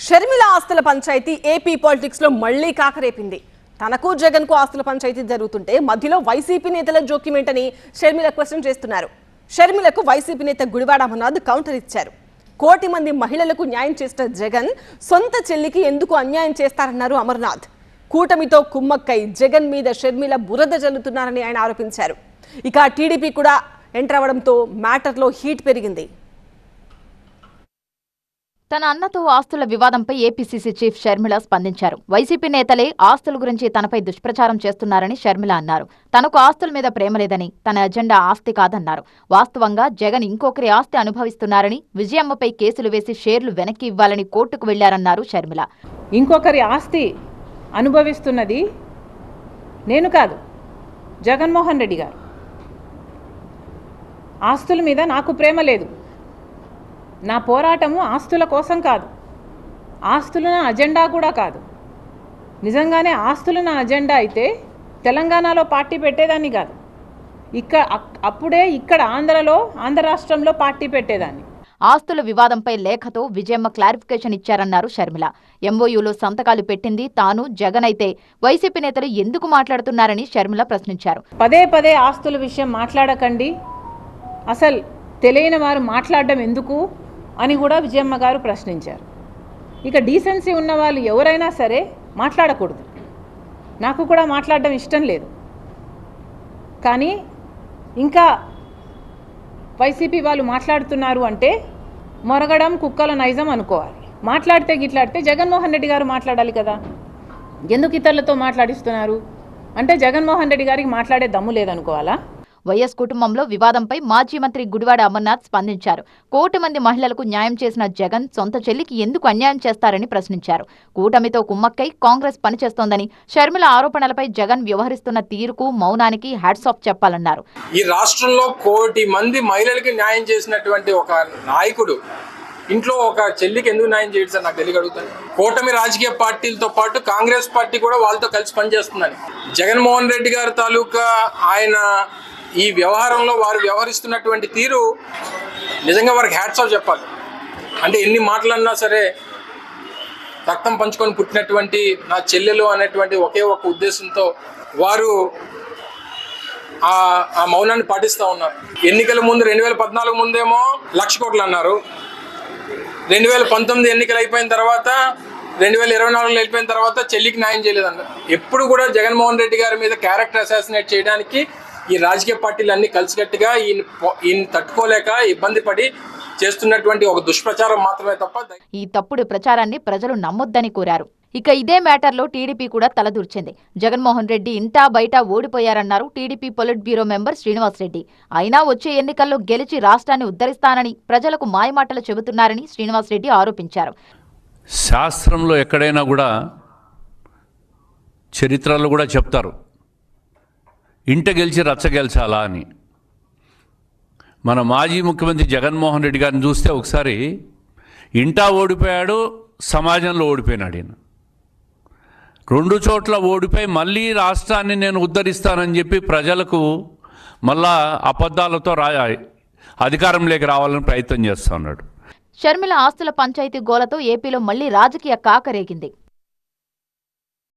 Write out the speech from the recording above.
షర్మిల ఆస్తుల panchayat AP politics లో మళ్లీ కాకరేపింది. తనకు జగన్ కు ఆస్తుల పంచాయతీ జరుగుతుంటే మధ్యలో వైసీపీ నేతల జోక్యం ఏంటని షర్మిల క్వశ్చన్ చేస్తున్నారు. షర్మిలకు వైసీపీ నేత గుడివాడ అమర్నాథ్ కౌంటర్ ఇచ్చారు. కోటి మంది మహిళలకు న్యాయం చేసిన జగన్ సొంత చెల్లికి ఎందుకు అన్యాయం చేస్తారన్నారు అమర్నాథ్. కూటమితో కుమ్మక్కై జగన్ మీద షర్మిల బురద జల్లుతున్నారని ఆయన ఆరోపించారు. ఇక టీడీపీ కూడా ఎంటర్ అవడంతో మ్యాటర్లో హీట్ పెరిగింది. తన అన్నతో ఆస్తుల వివాదంపై ఏపీసీసీ చీఫ్ షర్మిల స్పందించారు. వైసీపీ నేతలే ఆస్తుల గురించి తనపై దుష్ప్రచారం చేస్తున్నారని షర్మిల అన్నారు. తనకు ఆస్తుల మీద ప్రేమ లేదని, తన ఎజెండా ఆస్తి కాదన్నారు. వాస్తవంగా జగన్ ఇంకొకరి ఆస్తి అనుభవిస్తున్నారని, విజయమ్మపై కేసులు వేసి షేర్లు వెనక్కి ఇవ్వాలని కోర్టుకు వెళ్లారన్నారు షర్మిల. ఇంకొకరి ఆస్తి అనుభవిస్తున్నది నేను కాదు, జగన్మోహన్ రెడ్డి గారు. ఆస్తుల మీద నాకు ప్రేమ లేదు. నా పోరాటము ఆస్తుల కోసం కాదు, ఆస్తులు నా అజెండా కూడా కాదు. నిజంగానే ఆస్తులు నా అజెండా అయితే తెలంగాణలో పార్టీ పెట్టేదాన్ని కాదు. అప్పుడే ఇక్కడ ఆంధ్ర రాష్ట్రంలో పార్టీ పెట్టేదాన్ని. ఆస్తుల వివాదంపై లేఖతో విజయమ్మ క్లారిఫికేషన్ ఇచ్చారన్నారు షర్మిల. ఎంఓయూలో సంతకాలు పెట్టింది తాను, జగన్ అయితే వైసీపీ నేతలు ఎందుకు మాట్లాడుతున్నారని షర్మిల ప్రశ్నించారు. పదే పదే ఆస్తుల విషయం మాట్లాడకండి, అసలు తెలియని వారు మాట్లాడడం ఎందుకు అని కూడా విజయమ్మ గారు ప్రశ్నించారు. ఇక డీసెన్సీ ఉన్న వాళ్ళు ఎవరైనా సరే మాట్లాడకూడదు. నాకు కూడా మాట్లాడడం ఇష్టం లేదు. కానీ ఇంకా వైసీపీ వాళ్ళు మాట్లాడుతున్నారు అంటే మొరగడం కుక్కల నైజం అనుకోవాలి. మాట్లాడితే జగన్మోహన్ రెడ్డి గారు మాట్లాడాలి కదా. ఎందుకు ఇతరులతో మాట్లాడిస్తున్నారు అంటే జగన్మోహన్ రెడ్డి గారికి మాట్లాడే దమ్ము లేదనుకోవాలా? వైఎస్ కుటుంబంలో వివాదంపై మాజీ మంత్రి గుడివాడ అమర్నాథ్ స్పందించారు. కోటి మంది మహిళలకు న్యాయం చేసిన జగన్ సొంత చెల్లికి ఎందుకు అన్యాయం చేస్తారని ప్రశ్నించారు. కూటమితో కుమ్మక్కై కాంగ్రెస్ పనిచేస్తోందని, షర్మిల ఆరోపణలపై జగన్ వ్యవహరిస్తున్న తీరుకు, మౌనానికి హ్యాట్స్ ఆఫ్ చెప్పాలన్నారు. ఈ రాష్ట్రంలో కోటి మంది మహిళలకి న్యాయం చేసినటువంటి ఒక నాయకుడు ఇంట్లో ఒక చెల్లికి ఎందుకు న్యాయం చేయడు సార్? నాకు తెలియగలుగుతాను. కూటమి రాజకీయ పార్టీలతో పాటు కాంగ్రెస్ పార్టీ కూడా వాళ్ళతో కలిసి పనిచేస్తుందని. జగన్మోహన్ రెడ్డి గారి తాలూకా ఆయన ఈ వ్యవహారంలో వారు వ్యవహరిస్తున్నటువంటి తీరు నిజంగా వారికి హ్యాట్స్ ఆఫ్ చెప్పాలి. అంటే ఎన్ని మాటలన్నా సరే రక్తం పంచుకొని పుట్టినటువంటి నా చెల్లెలు అనేటువంటి ఒకే ఒక ఉద్దేశంతో వారు ఆ మౌనాన్ని పాటిస్తూ ఉన్నారు. ఎన్నికల ముందు 2014 ముందేమో 1,00,000 కోట్లు అన్నారు. 2019 ఎన్నికలు అయిపోయిన తర్వాత 2024 వెళ్ళిపోయిన తర్వాత చెల్లికి న్యాయం చేయలేదన్నారు. ఎప్పుడు కూడా జగన్మోహన్ రెడ్డి గారి మీద క్యారెక్టర్ అసాసినేట్ చేయడానికి ఈ రాజకీయ పార్టీలు అన్ని కలిసికట్టుగా ఈయన తట్టుకోలేక ఇబ్బంది పడి చేస్తున్నటువంటి ఒక దుష్ప్రచారం మాత్రమే తప్ప ఈ తప్పుడు ప్రచారాన్ని ప్రజలు నమ్మొద్దని కోరారు. ఇక ఇదే మ్యాటర్లో టీడీపీ కూడా తలదూర్చింది. జగన్మోహన్ రెడ్డి ఇంటా బయట ఓడిపోయారన్నారు TDP politburo member Srinivas Reddy. అయినా వచ్చే ఎన్నికల్లో గెలిచి రాష్ట్రాన్ని ఉద్ధరిస్తానని ప్రజలకు మాయమాటలు చెబుతున్నారని శ్రీనివాస్ రెడ్డి ఆరోపించారు. శాస్త్రంలో ఎక్కడైనా కూడా చరిత్రలో కూడా చెప్తారు, ఇంట గెలిచి రచ్చ గెలిచాలా అని. మన మాజీ ముఖ్యమంత్రి జగన్మోహన్ రెడ్డి గారిని చూస్తే ఒకసారి ఇంటా ఓడిపోయాడు, సమాజంలో ఓడిపోయినాడు. ఈయన 2 చోట్ల ఓడిపోయి మళ్ళీ రాష్ట్రాన్ని నేను ఉద్ధరిస్తానని చెప్పి ప్రజలకు మళ్ళా అబద్ధాలతో అధికారంలోకి రావాలని ప్రయత్నం చేస్తూ ఉన్నాడు. షర్మిల ఆస్తుల పంచాయతీ గోలతో ఏపీలో మళ్లీ రాజకీయ కాకరేగింది.